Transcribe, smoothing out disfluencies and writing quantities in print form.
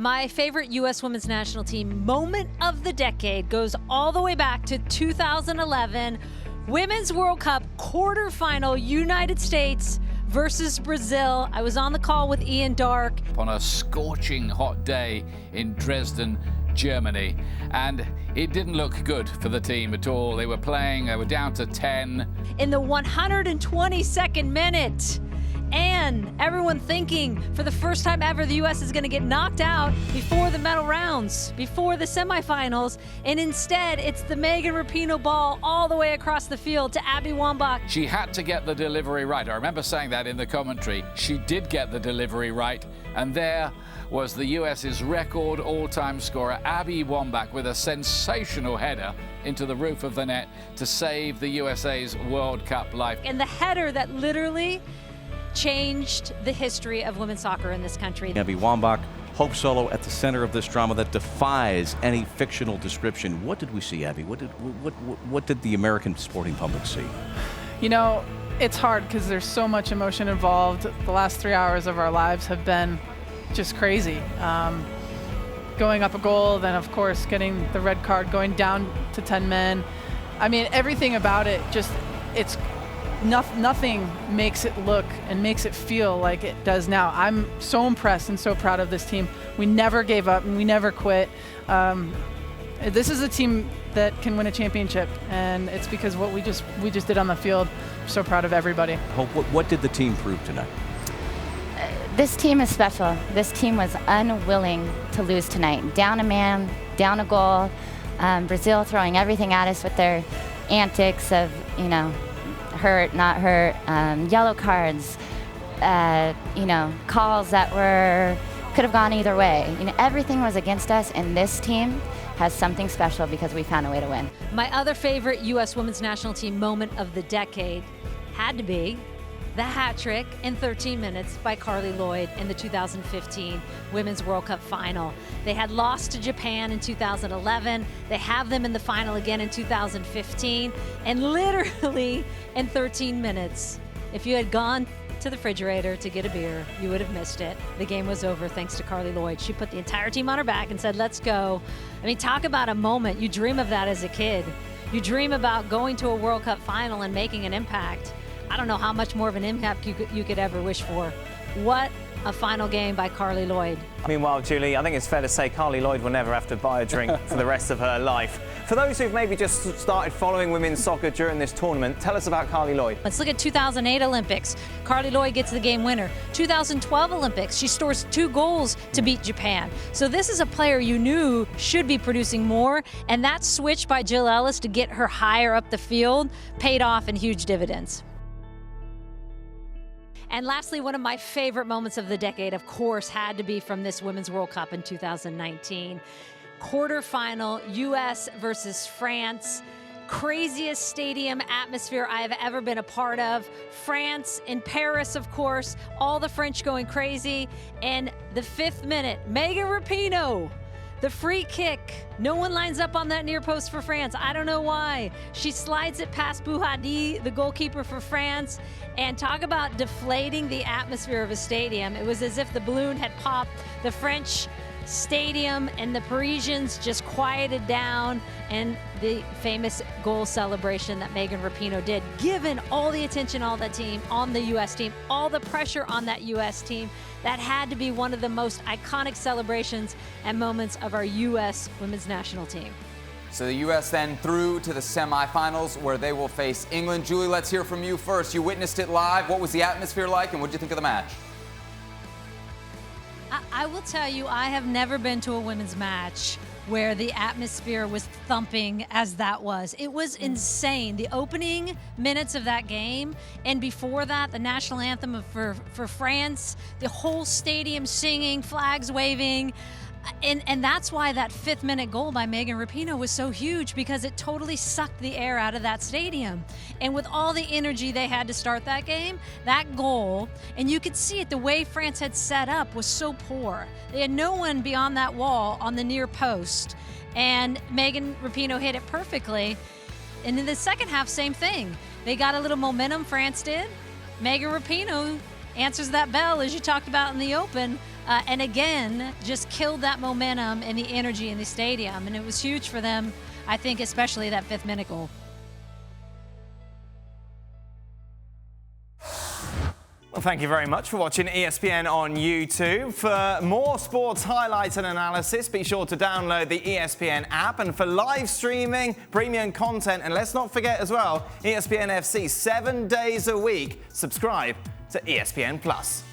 My favorite U.S. women's national team moment of the decade goes all the way back to 2011 Women's World Cup quarterfinal, United States versus Brazil. I was on the call with Ian Darke. On a scorching hot day in Dresden, Germany, and it didn't look good for the team at all. They were down to 10. In the 122nd minute, and everyone thinking for the first time ever the U.S. is going to get knocked out before the medal rounds, before the semifinals, and instead it's the Megan Rapinoe ball all the way across the field to Abby Wambach. She had to get the delivery right. I remember saying that in the commentary. She did get the delivery right, and there was the US's record all-time scorer, Abby Wambach, with a sensational header into the roof of the net to save the USA's World Cup life. And the header that literally changed the history of women's soccer in this country. Abby Wambach, Hope Solo at the center of this drama that defies any fictional description. What did we see, Abby? What did the American sporting public see? You know, it's hard because there's so much emotion involved. The last 3 hours of our lives have been just crazy. Going up a goal, then of course getting the red card, going down to 10 men. I mean, everything about it it's nothing makes it look and makes it feel like it does now. I'm so impressed and so proud of this team. We never gave up and we never quit. This is a team that can win a championship, and it's because what we just did on the field. I'm so proud of everybody. Hope, what did the team prove tonight? This team is special. This team was unwilling to lose tonight. Down a man, down a goal. Brazil throwing everything at us with their antics of, you know, hurt, not hurt, yellow cards, you know, calls that could have gone either way. You know, everything was against us, and this team has something special because we found a way to win. My other favorite U.S. women's national team moment of the decade had to be the hat trick in 13 minutes by Carli Lloyd in the 2015 Women's World Cup final. They had lost to Japan in 2011. They have them in the final again in 2015. And literally in 13 minutes, if you had gone to the refrigerator to get a beer, you would have missed it. The game was over thanks to Carli Lloyd. She put the entire team on her back and said, let's go. I mean, talk about a moment. You dream of that as a kid. You dream about going to a World Cup final and making an impact. I don't know how much more of an impact you could ever wish for. What a final game by Carli Lloyd. Meanwhile, Julie, I think it's fair to say Carli Lloyd will never have to buy a drink for the rest of her life. For those who've maybe just started following women's soccer during this tournament, tell us about Carli Lloyd. Let's look at 2008 Olympics. Carli Lloyd gets the game winner. 2012 Olympics, she scores 2 goals to beat Japan. So this is a player you knew should be producing more, and that switch by Jill Ellis to get her higher up the field paid off in huge dividends. And lastly, one of my favorite moments of the decade, of course, had to be from this Women's World Cup in 2019. Quarterfinal, U.S. versus France. Craziest stadium atmosphere I have ever been a part of. France in Paris, of course, all the French going crazy. And the 5th minute, Megan Rapinoe, the free kick. No one lines up on that near post for France. I don't know why. She slides it past Foudy, the goalkeeper for France. And talk about deflating the atmosphere of a stadium. It was as if the balloon had popped. The French stadium and the Parisians just quieted down, and the famous goal celebration that Megan Rapinoe did, given all the attention on the U.S. team, all the pressure on that U.S. team, that had to be one of the most iconic celebrations and moments of our U.S. women's national team. So the U.S. then through to the semifinals where they will face England. Julie, let's hear from you first. You witnessed it live. What was the atmosphere like, and what did you think of the match? I will tell you, I have never been to a women's match where the atmosphere was thumping as that was. It was insane. The opening minutes of that game, and before that, the national anthem for France, the whole stadium singing, flags waving. And that's why that 5th minute goal by Megan Rapinoe was so huge, because it totally sucked the air out of that stadium. And with all the energy they had to start that game, that goal, and you could see it, the way France had set up was so poor. They had no one beyond that wall on the near post. And Megan Rapinoe hit it perfectly. And in the second half, same thing. They got a little momentum, France did. Megan Rapinoe answers that bell, as you talked about in the open. and again, just killed that momentum and the energy in the stadium. And it was huge for them, I think, especially that 5th minute goal. Well, thank you very much for watching ESPN on YouTube. For more sports highlights and analysis, be sure to download the ESPN app. And for live streaming, premium content, and let's not forget as well, ESPN FC 7 days a week. Subscribe to ESPN+.